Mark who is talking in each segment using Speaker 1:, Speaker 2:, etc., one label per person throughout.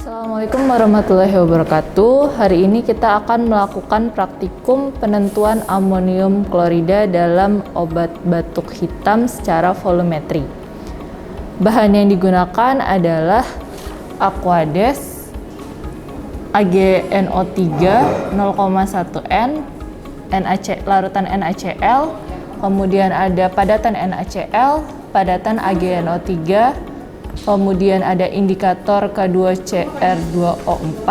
Speaker 1: Assalamualaikum warahmatullahi wabarakatuh. Hari ini kita akan melakukan praktikum penentuan amonium klorida dalam obat batuk hitam secara volumetri. Bahan yang digunakan adalah Aquades, AgNO3 0,1 N, larutan NaCl, kemudian ada padatan NaCl, padatan AgNO3, kemudian ada indikator K2CR2O4,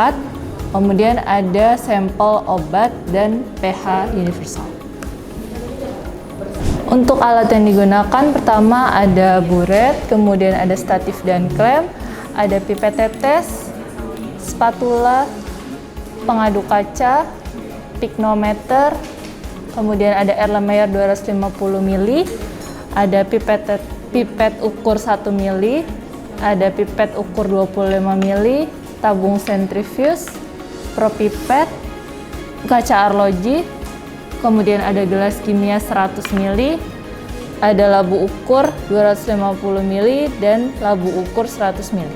Speaker 1: kemudian ada sampel obat dan pH universal. Untuk alat yang digunakan pertama ada buret, kemudian ada statif dan klem, ada pipet tetes, spatula, pengaduk kaca, piknometer, kemudian ada Erlenmeyer 250 ml, ada pipet ukur 1 ml, ada pipet ukur 25 ml, tabung sentrifuge, propipet, kaca arloji, kemudian ada gelas kimia 100 ml, ada labu ukur 250 ml, dan labu ukur 100 ml.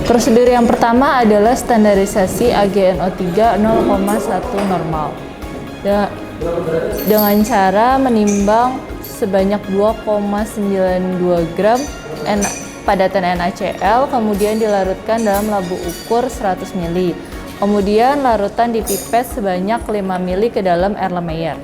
Speaker 1: Prosedur yang pertama adalah standarisasi AgNO3 0,1 normal. Dengan cara menimbang sebanyak 2,92 gram padatan NaCl, kemudian dilarutkan dalam labu ukur 100 ml. Kemudian larutan dipipet sebanyak 5 ml ke dalam Erlenmeyer.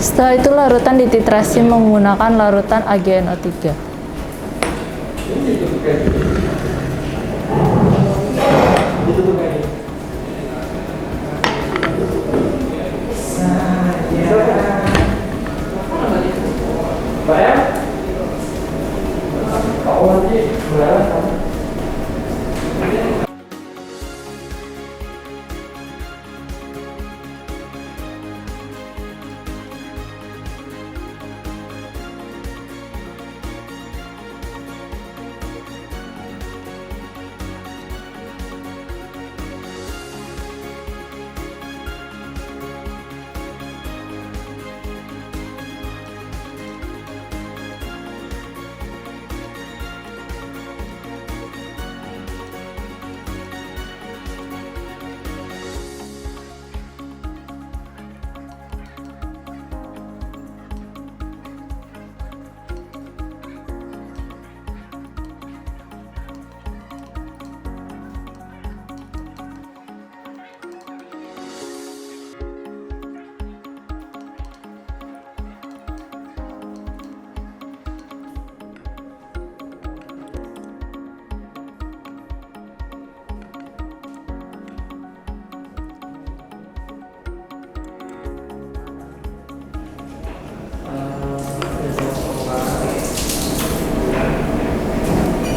Speaker 1: Setelah itu larutan dititrasi menggunakan larutan AgNO3.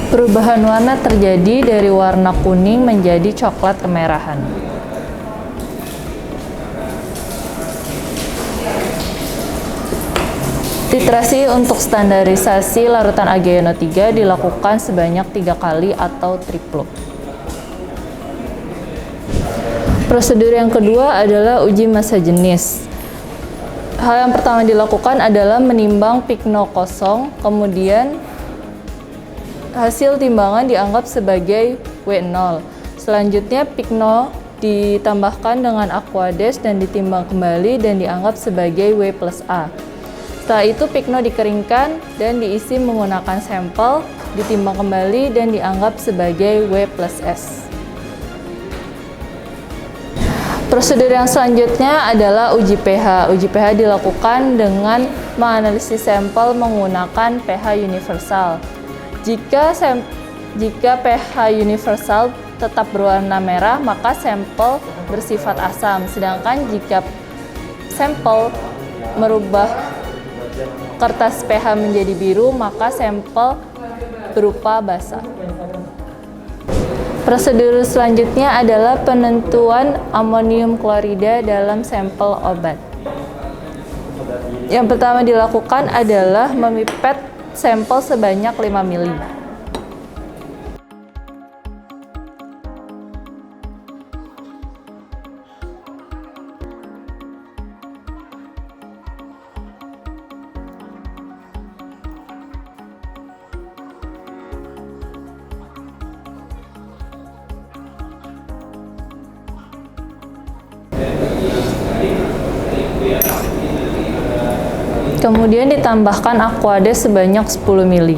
Speaker 1: Perubahan warna terjadi dari warna kuning menjadi coklat kemerahan. Titrasi untuk standarisasi larutan AgNO3 dilakukan sebanyak 3 kali atau triplo. Prosedur yang kedua adalah uji massa jenis. Hal yang pertama dilakukan adalah menimbang pikno kosong, kemudian hasil timbangan dianggap sebagai W0. Selanjutnya pikno ditambahkan dengan Aquades dan ditimbang kembali dan dianggap sebagai W+A. Setelah itu pikno dikeringkan dan diisi menggunakan sampel, ditimbang kembali dan dianggap sebagai W+S. Prosedur yang selanjutnya adalah uji pH. Uji pH dilakukan dengan menganalisis sampel menggunakan pH universal. Jika pH universal tetap berwarna merah, maka sampel bersifat asam. Sedangkan jika sampel merubah kertas pH menjadi biru, maka sampel berupa basah. Prosedur selanjutnya adalah penentuan amonium klorida dalam sampel obat. Yang pertama dilakukan adalah memipet sampel sebanyak 5 ml. Kemudian ditambahkan Aquades sebanyak 10 ml.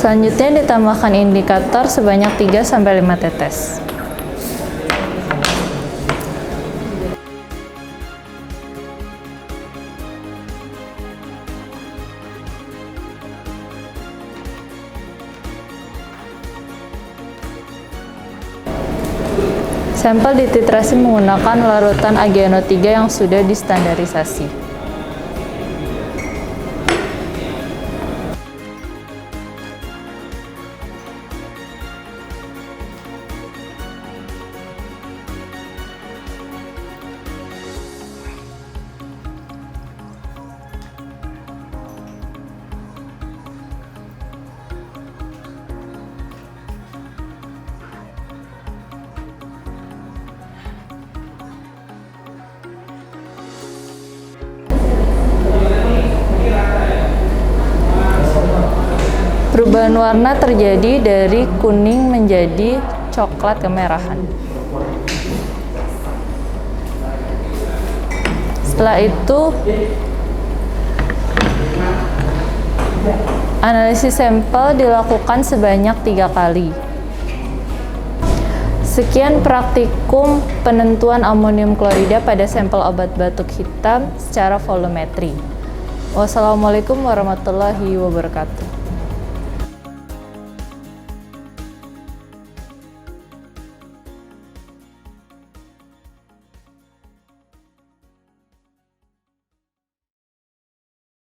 Speaker 1: Selanjutnya ditambahkan indikator sebanyak 3-5 tetes. Sampel dititrasi menggunakan larutan AgNO3 yang sudah distandarisasi. Perubahan warna terjadi dari kuning menjadi coklat kemerahan. Setelah itu, analisis sampel dilakukan sebanyak 3 kali. Sekian praktikum penentuan amonium klorida pada sampel obat batuk hitam secara volumetri. Wassalamualaikum warahmatullahi wabarakatuh.